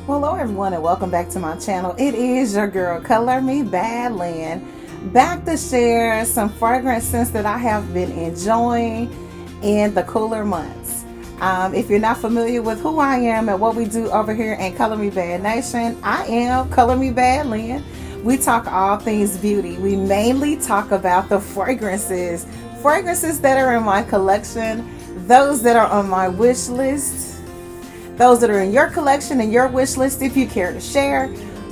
Well, hello everyone and welcome back to my channel. It is your girl, Color Me Badland, back to share some fragrance scents that I have been enjoying in the cooler months. If you're not familiar with who I am and what we do over here in Color Me Bad Nation, I am Color Me Badland. We talk all things beauty. We mainly talk about the fragrances that are in my collection, those that are on my wish list, those that are in your collection and your wish list if you care to share.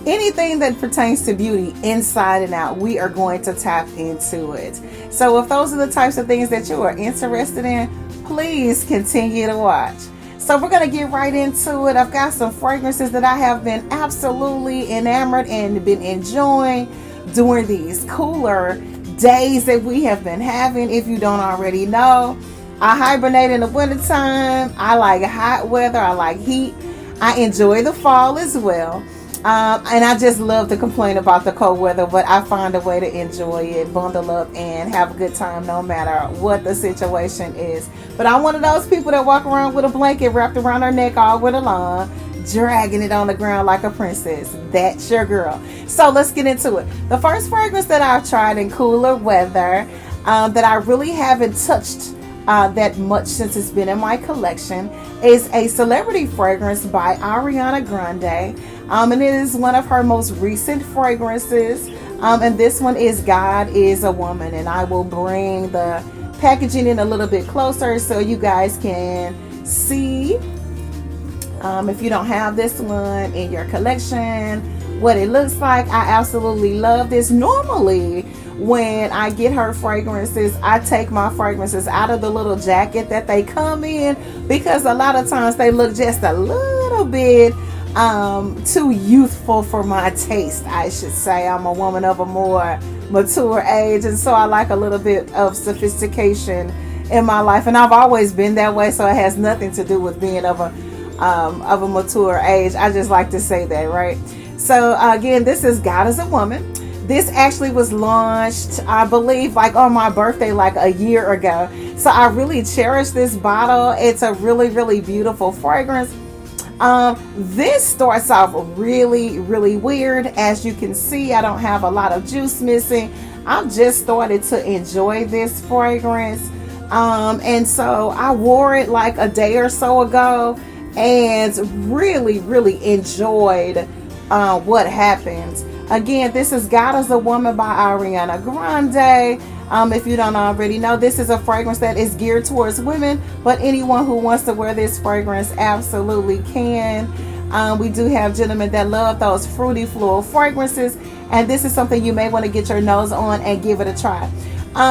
Anything that pertains to beauty inside and out, we are going to tap into it. So if those are the types of things that you are interested in, please continue to watch. So we're going to get right into it. I've got some fragrances that I have been absolutely enamored and been enjoying during these cooler days that we have been having. If you don't already know, I hibernate in the wintertime. I like hot weather. I like heat. I enjoy the fall as well. And I just love to complain about the cold weather, but I find a way to enjoy it, bundle up, and have a good time no matter what the situation is. But I'm one of those people that walk around with a blanket wrapped around her neck all winter long, dragging it on the ground like a princess. That's your girl. So let's get into it. The first fragrance that I've tried in cooler weather that I really haven't touched that much since it's been in my collection is a celebrity fragrance by Ariana Grande, and it is one of her most recent fragrances, and this one is God is a Woman, and I will bring the packaging in a little bit closer so you guys can see, if you don't have this one in your collection, what it looks like. I absolutely love this. Normally when I get her fragrances, I take my fragrances out of the little jacket that they come in, because a lot of times they look just a little bit too youthful for my taste, I should say. I'm a woman of a more mature age, and so I like a little bit of sophistication in my life, and I've always been that way, so it has nothing to do with being of a mature age. I just like to say that, right? So again, this is God is a Woman. This actually was launched, I believe, like on my birthday, like a year ago. So I really cherish this bottle. It's a really, really beautiful fragrance. This starts off really, really weird. As you can see, I don't have a lot of juice missing. I've just started to enjoy this fragrance. And so I wore it like a day or so ago and really, really enjoyed what happens. Again, this is God is a Woman by Ariana Grande. If you don't already know, this is a fragrance that is geared towards women, but anyone who wants to wear this fragrance absolutely can. We do have gentlemen that love those fruity floral fragrances, and this is something you may want to get your nose on and give it a try.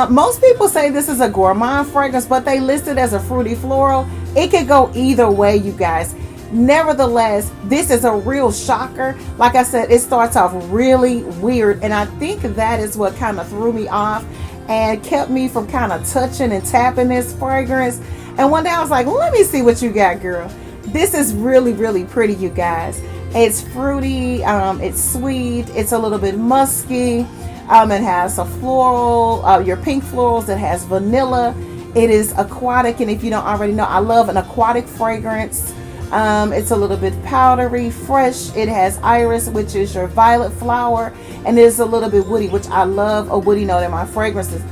Most people say this is a gourmand fragrance, but they list it as a fruity floral. It could go either way, you guys. Nevertheless, this is a real shocker. Like I said, it starts off really weird, and I think that is what kind of threw me off and kept me from kind of touching and tapping this fragrance. And one day I was like, well, let me see what you got, girl. This is really, really pretty, you guys. It's fruity, it's sweet, it's a little bit musky, it has a floral, your pink florals, it has vanilla, it is aquatic, and if you don't already know, I love an aquatic fragrance. It's a little bit powdery, fresh. It has iris, which is your violet flower, and it is a little bit woody, which I love a woody note in my fragrances.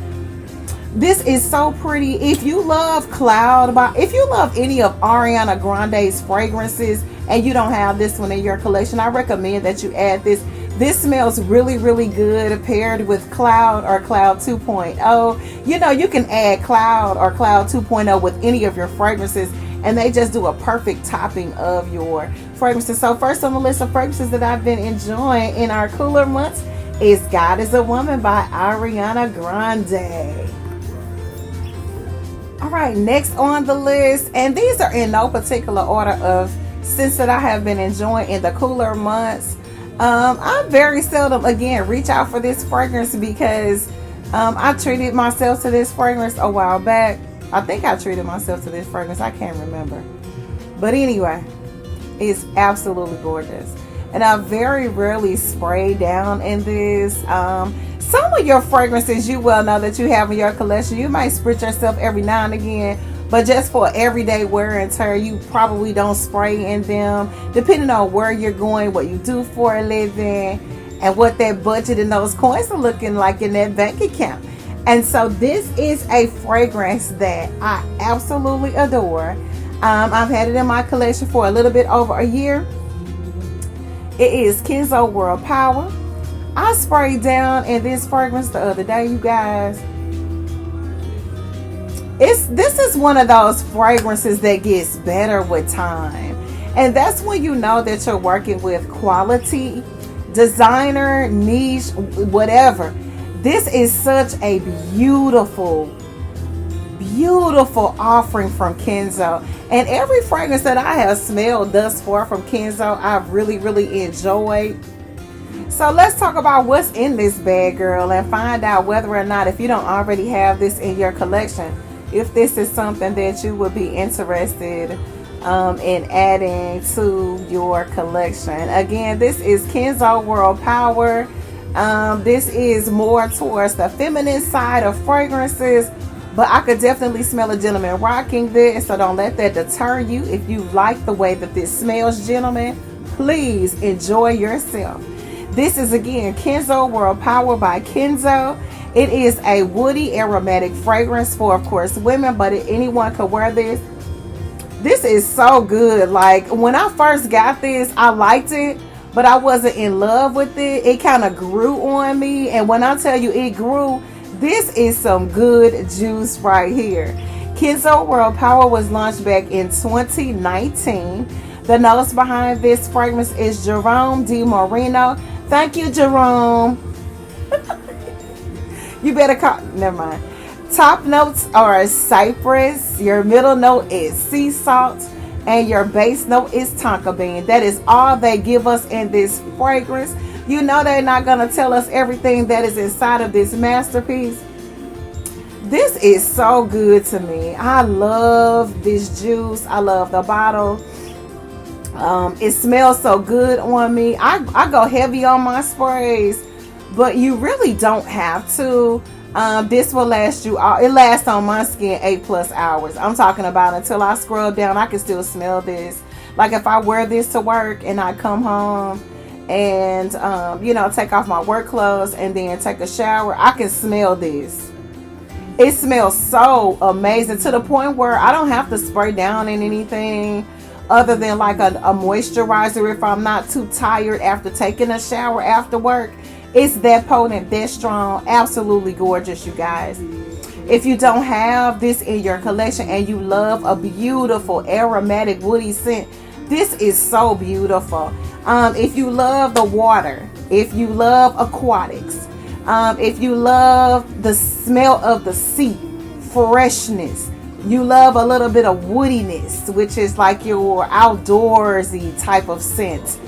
This is so pretty. If you love if you love any of Ariana Grande's fragrances and you don't have this one in your collection, I recommend that you add this. This smells really, really good paired with Cloud or Cloud 2.0. You know, you can add Cloud or Cloud 2.0 with any of your fragrances, and they just do a perfect topping of your fragrances. So first on the list of fragrances that I've been enjoying in our cooler months is God is a Woman by Ariana Grande. All right, next on the list, and these are in no particular order of scents that I have been enjoying in the cooler months. I very seldom, again, reach out for this fragrance because I treated myself to this fragrance a while back. I think I treated myself to this fragrance. I can't remember. But anyway, it's absolutely gorgeous. And I very rarely spray down in this. Some of your fragrances you well know that you have in your collection, you might spritz yourself every now and again. But just for everyday wear and tear, you probably don't spray in them, depending on where you're going, what you do for a living, and what that budget and those coins are looking like in that bank account. And so this is a fragrance that I absolutely adore. I've had it in my collection for a little bit over a year. It is Kenzo World Power. I sprayed down in this fragrance the other day, you guys. This is one of those fragrances that gets better with time. And that's when you know that you're working with quality, designer, niche, whatever. This is such a beautiful offering from Kenzo. And every fragrance that I have smelled thus far from Kenzo, I've really enjoyed. So let's talk about what's in this bag, girl, and find out whether or not, if you don't already have this in your collection, if this is something that you would be interested in adding to your collection. Again, this is Kenzo World Power. This is more towards the feminine side of fragrances, but I could definitely smell a gentleman rocking this, so don't let that deter you. If you like the way that this smells, gentlemen, please enjoy yourself. This is, again, Kenzo World Power by Kenzo. It is a woody aromatic fragrance for, of course, women, but anyone could wear this. This is so good. Like, when I first got this, I liked it, but I wasn't in love with it. It kind of grew on me, and when I tell you it grew, this is some good juice right here. Kenzo World Power was launched back in 2019. The notes behind this fragrance is Jerome Di Marino. Thank you, Jerome. You better call. Never mind. Top notes are cypress. Your middle note is sea salt. And your base note is tonka bean. That is all they give us in this fragrance. You know they're not going to tell us everything that is inside of this masterpiece. This is so good to me. I love this juice. I love the bottle. It smells so good on me. I go heavy on my sprays, but you really don't have to. This will last you all. It lasts on my skin 8+ hours. I'm talking about until I scrub down, I can still smell this. Like if I wear this to work and I come home and take off my work clothes and then take a shower, I can smell this. It smells so amazing, to the point where I don't have to spray down in anything other than like a moisturizer if I'm not too tired after taking a shower after work. It's that potent, that strong, absolutely gorgeous, you guys. If you don't have this in your collection and you love a beautiful aromatic woody scent, this is so beautiful. If you love the water, if you love aquatics, if you love the smell of the sea, freshness, you love a little bit of woodiness, which is like your outdoorsy type of scent.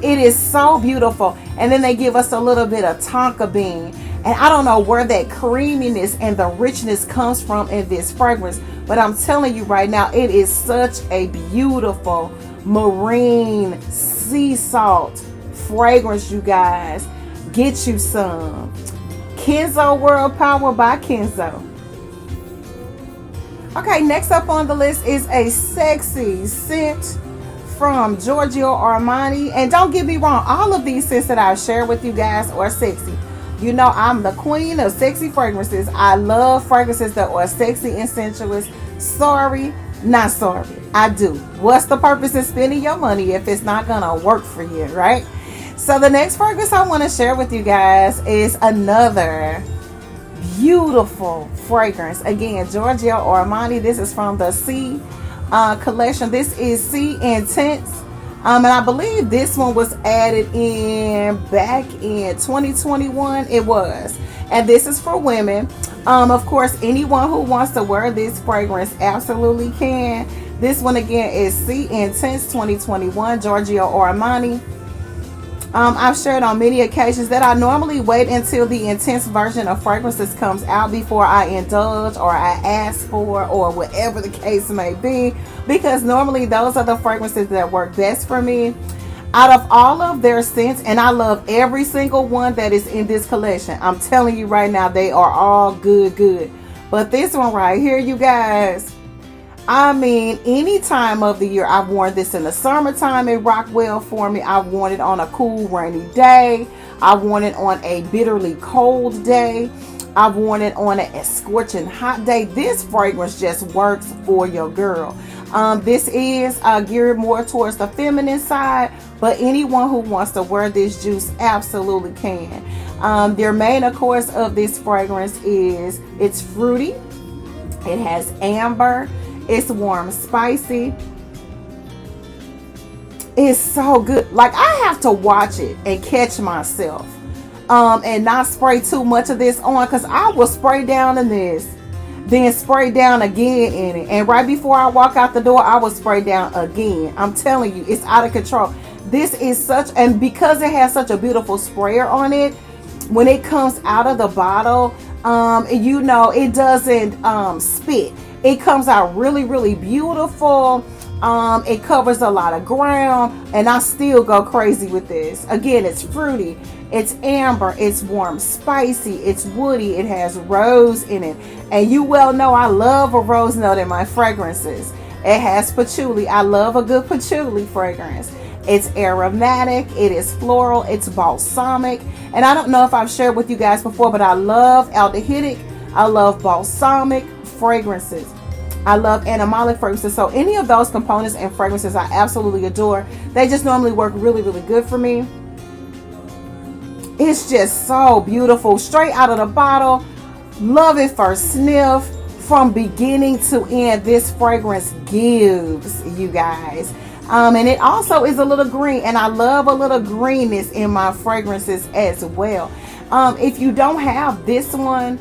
It is so beautiful. And then they give us a little bit of tonka bean. And I don't know where that creaminess and the richness comes from in this fragrance, but I'm telling you right now, it is such a beautiful marine sea salt fragrance, you guys. Get you some. Kenzo World Power by Kenzo. Okay, next up on the list is a sexy scent from Giorgio Armani. And don't get me wrong, all of these scents that I've shared with you guys are sexy. You know, I'm the queen of sexy fragrances. I love fragrances that are sexy and sensuous. Sorry, not sorry. I do. What's the purpose of spending your money if it's not gonna work for you, right? So the next fragrance I want to share with you guys is another beautiful fragrance. Again, Giorgio Armani. This is from the Sea collection. This is Sea Intense. And I believe this one was added in back in 2021. It was. And this is for women. Of course, anyone who wants to wear this fragrance absolutely can. This one again is Sea Intense 2021, Giorgio Armani. I've shared on many occasions that I normally wait until the intense version of fragrances comes out before I indulge or I ask for, or whatever the case may be, because normally those are the fragrances that work best for me. Out of all of their scents, and I love every single one that is in this collection, I'm telling you right now, they are all good. But this one right here, you guys, I mean, any time of the year. I've worn this in the summertime. It rocked well for me. I've worn it on a cool, rainy day. I've worn it on a bitterly cold day. I've worn it on a scorching hot day. This fragrance just works for your girl. This is geared more towards the feminine side, but anyone who wants to wear this juice absolutely can. Their main, of course, of this fragrance is it's fruity. It has amber. It's warm, spicy. It's so good. Like, I have to watch it and catch myself. And not spray too much of this on, because I will spray down in this, then spray down again in it. And right before I walk out the door, I will spray down again. I'm telling you, it's out of control. This is such, and because it has such a beautiful sprayer on it, when it comes out of the bottle, you know, it doesn't spit. It comes out really, really beautiful. It covers a lot of ground, and I still go crazy with this. Again, it's fruity, it's amber, it's warm, spicy, it's woody, it has rose in it. And you well know I love a rose note in my fragrances. It has patchouli. I love a good patchouli fragrance. It's aromatic, it is floral, it's balsamic. And I don't know if I've shared with you guys before, but I love aldehydic, I love balsamic fragrances. I love animalic fragrances. So any of those components and fragrances I absolutely adore. They just normally work really, really good for me. It's just so beautiful. Straight out of the bottle. Love it first sniff. From beginning to end, this fragrance gives, you guys. And it also is a little green. And I love a little greenness in my fragrances as well. If you don't have this one,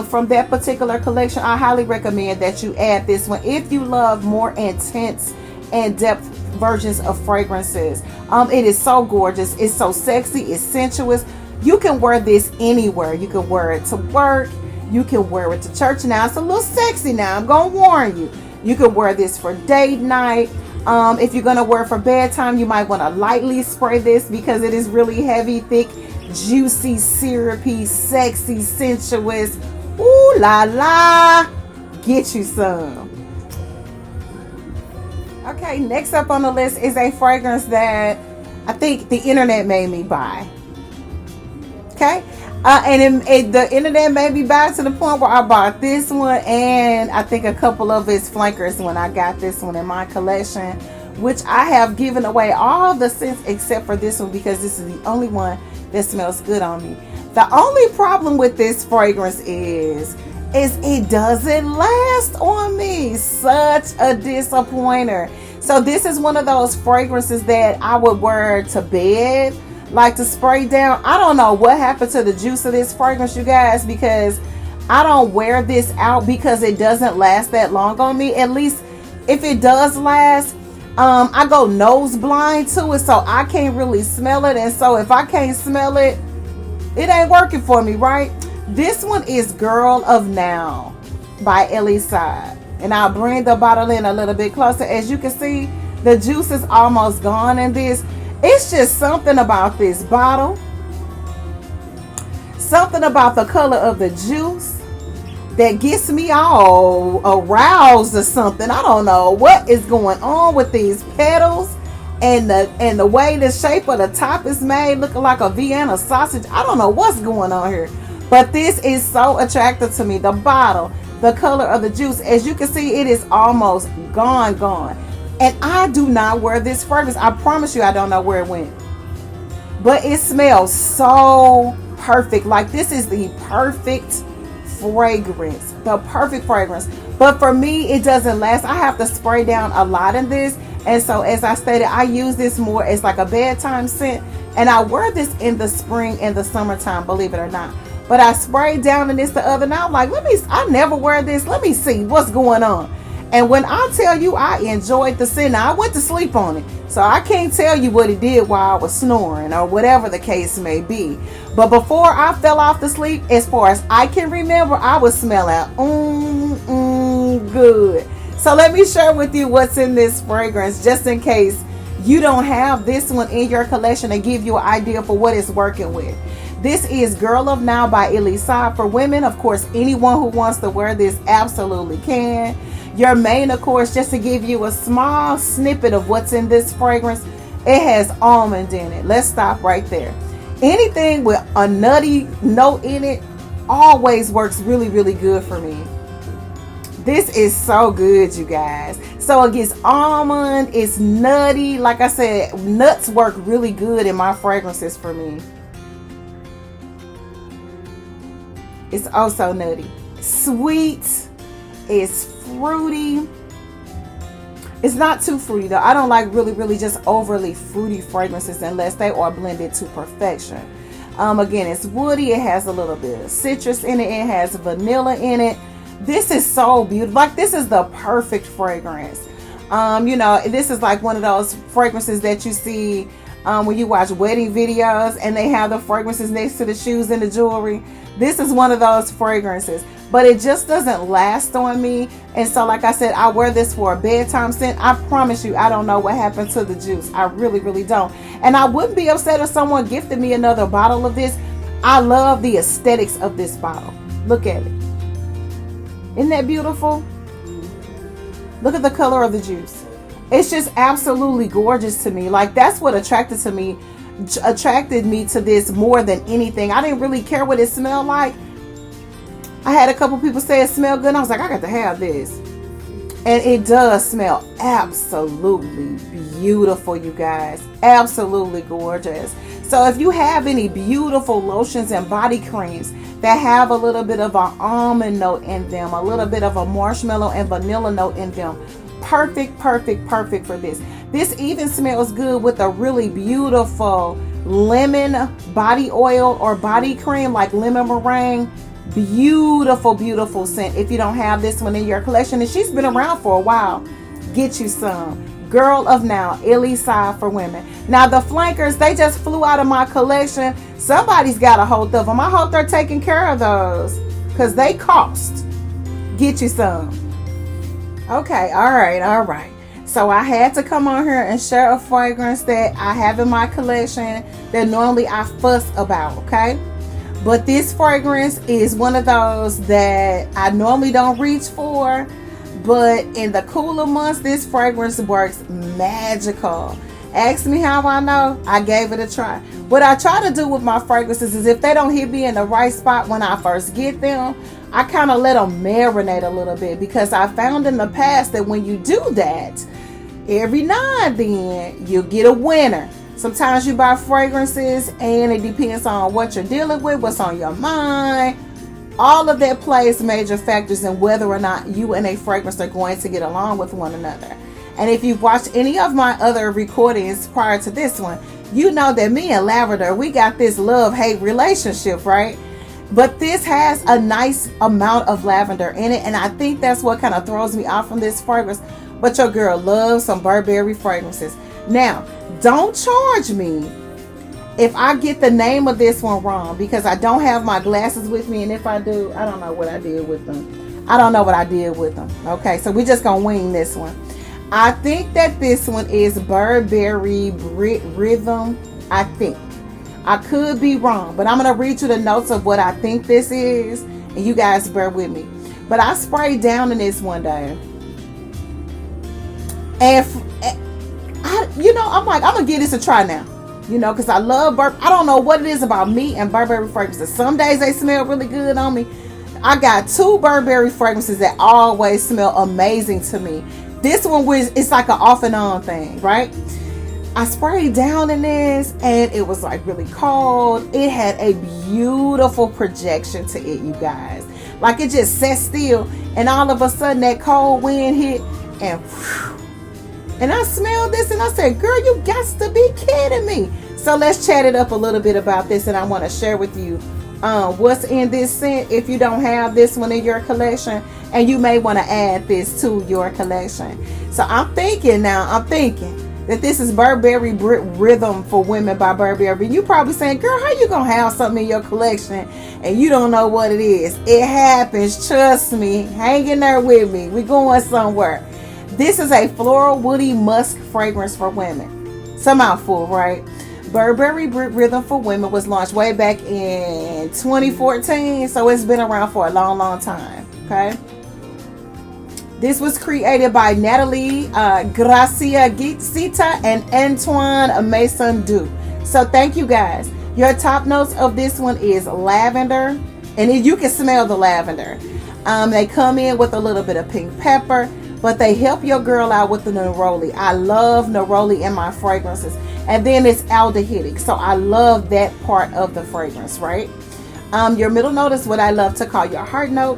from that particular collection, I highly recommend that you add this one if you love more intense and depth versions of fragrances. It is so gorgeous. It's so sexy. It's sensuous. You can wear this anywhere. You can wear it to work. You can wear it to church. Now, it's a little sexy now. I'm going to warn you. You can wear this for date night. If you're going to wear it for bedtime, you might want to lightly spray this because it is really heavy, thick, juicy, syrupy, sexy, sensuous. Ooh la la. Get you some. Okay, next up on the list is a fragrance that I think the internet made me buy. Okay, the internet made me buy to the point where I bought this one and I think a couple of its flankers when I got this one in my collection, which I have given away all the scents except for this one because this is the only one that smells good on me. The only problem with this fragrance is it doesn't last on me. Such a disappointer. So this is one of those fragrances that I would wear to bed, like to spray down. I don't know what happened to the juice of this fragrance, you guys, because I don't wear this out because it doesn't last that long on me. At least if it does last, I go nose blind to it, so I can't really smell it. And so if I can't smell it, it ain't working for me, right? This one is Girl of Now by Elisa. And I'll bring the bottle in a little bit closer. As you can see, the juice is almost gone in this. It's just something about this bottle. Something about the color of the juice that gets me all aroused or something. I don't know what is going on with these petals. And the way the shape of the top is made, looking like a Vienna sausage. I don't know what's going on here. But this is so attractive to me. The bottle, the color of the juice. As you can see, it is almost gone. And I do not wear this fragrance. I promise you I don't know where it went. But it smells so perfect. Like, this is the perfect fragrance. The perfect fragrance. But for me, it doesn't last. I have to spray down a lot in this. And so, as I stated, I use this more as like a bedtime scent. And I wear this in the spring and the summertime, believe it or not. But I sprayed down in this the other night. I'm like, I never wear this. Let me see what's going on. And when I tell you I enjoyed the scent, now I went to sleep on it. So I can't tell you what it did while I was snoring or whatever the case may be. But before I fell off to sleep, as far as I can remember, I was smelling good. So let me share with you what's in this fragrance, just in case you don't have this one in your collection, and give you an idea for what it's working with. This is Girl of Now by Elisa. For women, of course, anyone who wants to wear this absolutely can. Your main, of course, just to give you a small snippet of what's in this fragrance, it has almond in it. Let's stop right there. Anything with a nutty note in it always works really, really good for me. This is so good, you guys. So it gets almond, it's nutty. Like I said, nuts work really good in my fragrances for me. It's also nutty. Sweet. It's fruity. It's not too fruity though. I don't like really just overly fruity fragrances unless they are blended to perfection. Again, it's woody. It has a little bit of citrus in it. It has vanilla in it. This is so beautiful. Like, this is the perfect fragrance. You know, this is like one of those fragrances that you see when you watch wedding videos and they have the fragrances next to the shoes and the jewelry. This is one of those fragrances, but it just doesn't last on me. And so, like I said, I wear this for a bedtime scent. I promise you, I don't know what happened to the juice. I really don't. And I wouldn't be upset if someone gifted me another bottle of this. I love the aesthetics of this bottle. Look at it. Isn't that beautiful? Look at the color of the juice. It's just absolutely gorgeous to me. Like, that's what attracted me to this more than anything. I didn't really care what it smelled like. I had a couple people say it smelled good, and I was like, I got to have this. And it does smell absolutely beautiful, you guys. Absolutely gorgeous. So if you have any beautiful lotions and body creams that have a little bit of an almond note in them, a little bit of a marshmallow and vanilla note in them, perfect for this. This even smells good with a really beautiful lemon body oil or body cream, like lemon meringue. Beautiful scent. If you don't have this one in your collection, and she's been around for a while, get you some. Girl of Now, Elisa for women. Now the flankers, they just flew out of my collection. Somebody's got a hold of them. I hope they're taking care of those, because they cost. Get you some. Okay, all right. So I had to come on here and share a fragrance that I have in my collection that normally I fuss about, okay? But this fragrance is one of those that I normally don't reach for, but in the cooler months, this fragrance works magical. Ask me how I know. I gave it a try. What I try to do with my fragrances is if they don't hit me in the right spot when I first get them, I kind of let them marinate a little bit, because I found in the past that when you do that, every now and then you'll get a winner. Sometimes you buy fragrances and it depends on what you're dealing with, what's on your mind. All of that plays major factors in whether or not you and a fragrance are going to get along with one another. And if you've watched any of my other recordings prior to this one, you know that me and lavender, we got this love-hate relationship, right? But this has a nice amount of lavender in it, and I think that's what kind of throws me off from this fragrance. But your girl loves some Burberry fragrances. Now, don't charge me if I get the name of this one wrong, because I don't have my glasses with me, and if I do, I don't know what I did with them. Okay, so we're just gonna wing this one. I think that this one is Burberry Rhythm. I think. I could be wrong, but I'm gonna read you the notes of what I think this is, and you guys bear with me. But I sprayed down in this one day, and I'm like, I'm gonna give this a try now, because I love I don't know what it is about me and Burberry fragrances. Some days they smell really good on me. I got 2 Burberry fragrances that always smell amazing to me. This one it's like an off and on thing, right? I sprayed down in this and it was like really cold. It had a beautiful projection to it, you guys. Like, it just sat still, and all of a sudden that cold wind hit, and I smelled this and I said, girl, you got to be kidding me. So let's chat it up a little bit about this, and I want to share with you what's in this scent if you don't have this one in your collection, and you may want to add this to your collection. So I'm thinking that this is Burberry Rhythm for Women by Burberry. You probably saying, girl, how you gonna have something in your collection and you don't know what it is? It happens, trust me. Hang in there with me. We're going somewhere. This is a floral woody musk fragrance for women. Some mouthful, right? Burberry Rhythm for Women was launched way back in 2014, so it's been around for a long time, okay? This was created by Natalie Gracia Gita and Antoine Mason Du. So thank you guys. Your top notes of this one is lavender, and you can smell the lavender. They come in with a little bit of pink pepper, but they help your girl out with the neroli. I love neroli in my fragrances. And then it's aldehydic, so I love that part of the fragrance, right? Your middle note is what I love to call your heart note.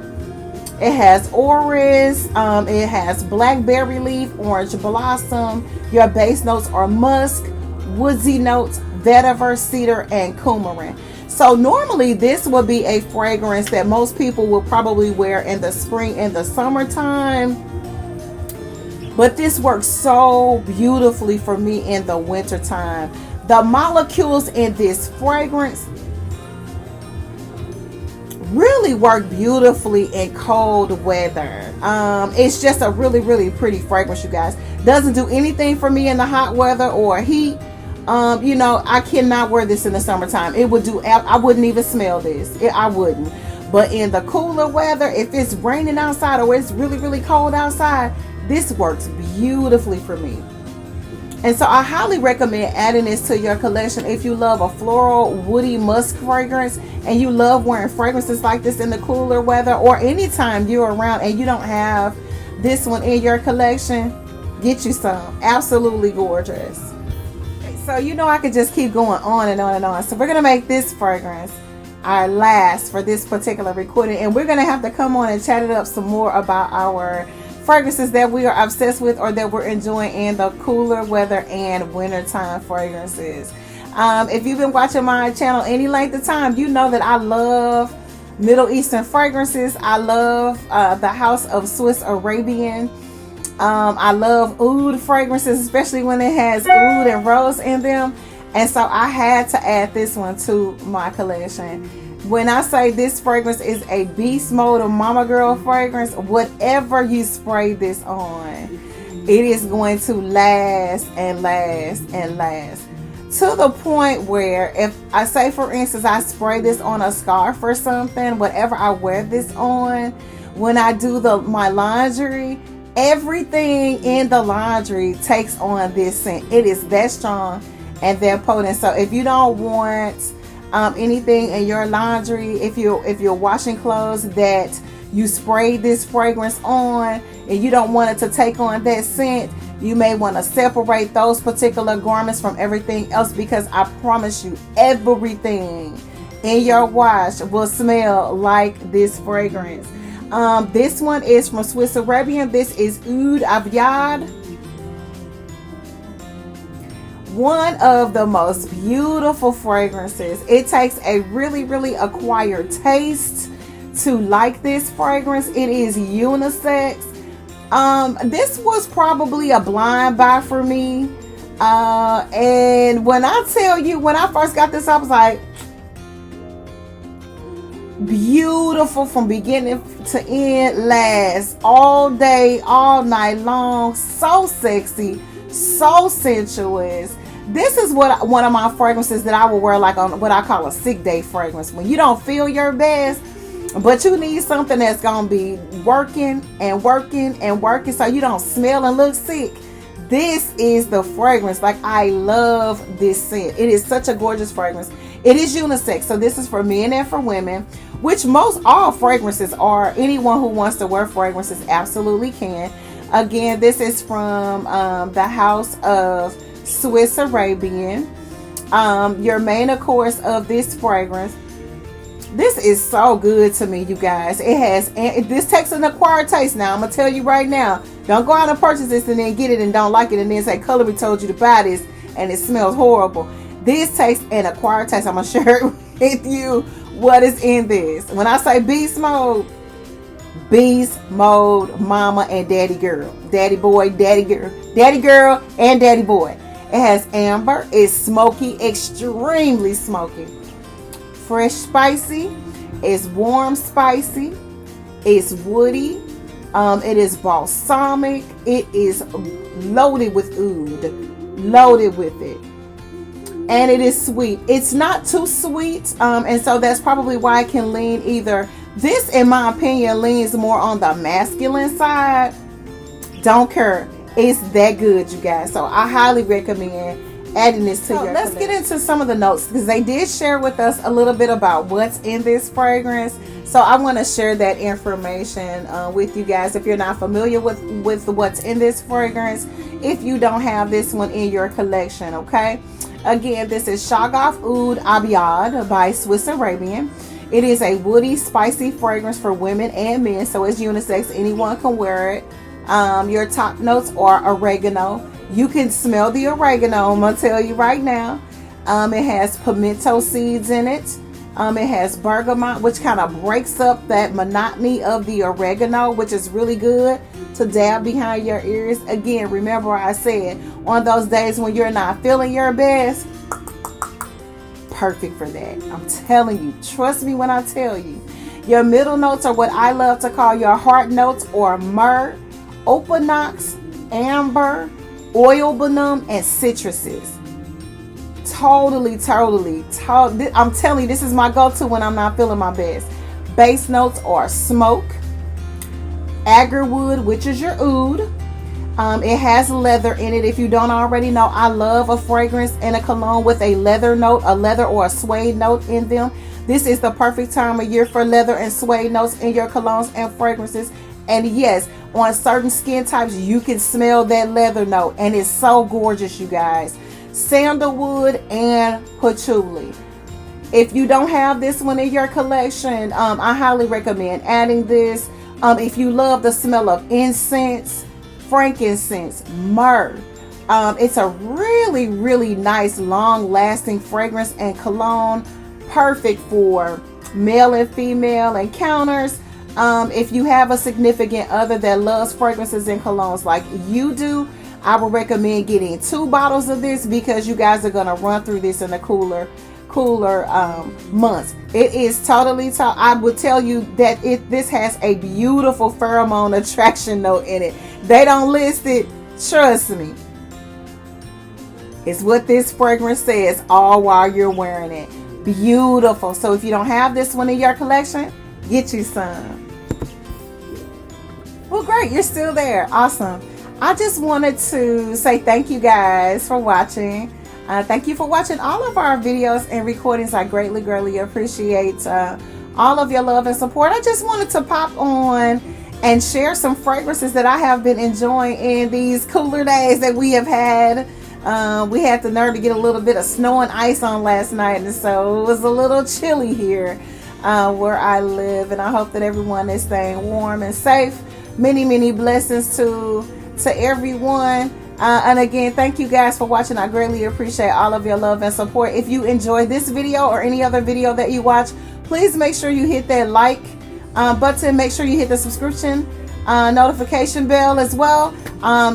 It has orris, it has blackberry leaf, orange blossom. Your base notes are musk, woodsy notes, vetiver, cedar, and coumarin. So normally this would be a fragrance that most people will probably wear in the spring and the summertime. But this works so beautifully for me in the wintertime. The molecules in this fragrance really work beautifully in cold weather. It's just a really, really pretty fragrance, you guys. Doesn't do anything for me in the hot weather or heat. You know, I cannot wear this in the summertime. It would do, I wouldn't even smell this. I wouldn't. But in the cooler weather, if it's raining outside or it's really, really cold outside, this works beautifully for me. And so I highly recommend adding this to your collection if you love a floral, woody, musk fragrance and you love wearing fragrances like this in the cooler weather, or anytime you're around and you don't have this one in your collection, get you some. Absolutely gorgeous. So you know I could just keep going on and on and on. So we're going to make this fragrance our last for this particular recording, and we're going to have to come on and chat it up some more about our fragrances that we are obsessed with or that we're enjoying in the cooler weather and wintertime fragrances. If you've been watching my channel any length of time, you know that I love Middle Eastern fragrances. I love the House of Swiss Arabian. I love oud fragrances, especially when it has oud and rose in them. And so I had to add this one to my collection. When I say this fragrance is a beast mode of mama girl fragrance, whatever you spray this on, it is going to last and last and last. To the point where if I say, for instance, I spray this on a scarf or something, whatever I wear this on, when I do my laundry, everything in the laundry takes on this scent. It is that strong and that potent. So if you don't want anything in your laundry, if you're washing clothes that you spray this fragrance on and you don't want it to take on that scent, you may want to separate those particular garments from everything else, because I promise you everything in your wash will smell like this fragrance. This one is from Swiss Arabian. This is Oud Avyad. One of the most beautiful fragrances. It takes a really, really acquired taste to like this fragrance. It is unisex. This was probably a blind buy for me. And when I tell you, when I first got this, I was like, beautiful from beginning to end, lasts all day, all night long, so sexy, so sensuous. This is one of my fragrances that I will wear like on what I call a sick day fragrance. When you don't feel your best, but you need something that's gonna be working and working and working so you don't smell and look sick. This is the fragrance. Like, I love this scent. It is such a gorgeous fragrance. It is unisex, so this is for men and for women, which all fragrances are. Anyone who wants to wear fragrances absolutely can. Again, this is from the House of Swiss Arabian. Your main, of course, of this fragrance. This is so good to me, you guys. This takes an acquired taste. Now I'm gonna tell you right now, don't go out and purchase this and then get it and don't like it and then say Colory told you to buy this and it smells horrible. This takes an acquired taste. I'm gonna share with you what is in this. When I say beast mode, mama and daddy girl, daddy boy, daddy girl and daddy boy. It has amber. It's smoky, extremely smoky. Fresh spicy. It's warm spicy. It's woody. It is balsamic. It is loaded with oud. Loaded with it. And it is sweet. It's not too sweet. And so that's probably why I can lean either. This, in my opinion, leans more on the masculine side. Don't care. It's that good, you guys. So I highly recommend adding this to your collection. Let's get into some of the notes, because they did share with us a little bit about what's in this fragrance. So I want to share that information with you guys. If you're not familiar with what's in this fragrance, if you don't have this one in your collection, okay? Again, this is Shagaf Oud Abiad by Swiss Arabian. It is a woody, spicy fragrance for women and men, so it's unisex. Anyone can wear it. Your top notes are oregano. You can smell the oregano, I'm going to tell you right now. It has pimento seeds in it. It has bergamot, which kind of breaks up that monotony of the oregano, which is really good to dab behind your ears. Again, remember I said, on those days when you're not feeling your best, perfect for that. I'm telling you, trust me when I tell you. Your middle notes are what I love to call your heart notes, or myrrh, opanox, amber, oil banum, and citruses. Totally. I'm telling you, this is my go-to when I'm not feeling my best. Base notes are smoke, agarwood, which is your oud. It has leather in it. If you don't already know, I love a fragrance and a cologne with a leather note, a leather or a suede note in them. This is the perfect time of year for leather and suede notes in your colognes and fragrances. And yes, on certain skin types, you can smell that leather note, and it's so gorgeous, you guys. Sandalwood and patchouli. If you don't have this one in your collection, I highly recommend adding this. If you love the smell of incense, frankincense, myrrh, it's a really nice, long-lasting fragrance and cologne, perfect for male and female encounters. If you have a significant other that loves fragrances and colognes like you do, I would recommend getting 2 bottles of this, because you guys are going to run through this in the cooler months. It is totally I would tell you that this has a beautiful pheromone attraction note in it. They don't list it, trust me. It's what this fragrance says all while you're wearing it. Beautiful. So if you don't have this one in your collection, get you some. Well, great, you're still there. Awesome. I just wanted to say thank you guys for watching. Thank you for watching all of our videos and recordings. I greatly appreciate all of your love and support. I just wanted to pop on and share some fragrances that I have been enjoying in these cooler days that we have had. We had the nerve to get a little bit of snow and ice on last night, and so it was a little chilly here where I live, and I hope that everyone is staying warm and safe. Many blessings to everyone, and again, thank you guys for watching. I greatly appreciate all of your love and support. If you enjoyed this video or any other video that you watch, please make sure you hit that like button. Make sure you hit the subscription notification bell as well,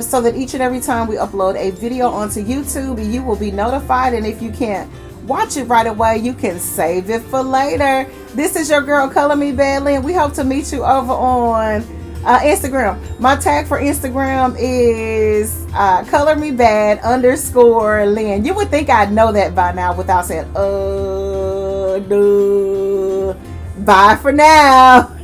so that each and every time we upload a video onto YouTube, you will be notified. And if you can't watch it right away, you can save it for later. This is your girl, Color Me Badly, and we hope to meet you over on Instagram. My tag for Instagram is colormebad_Lynn. You would think I'd know that by now without saying duh. Bye for now.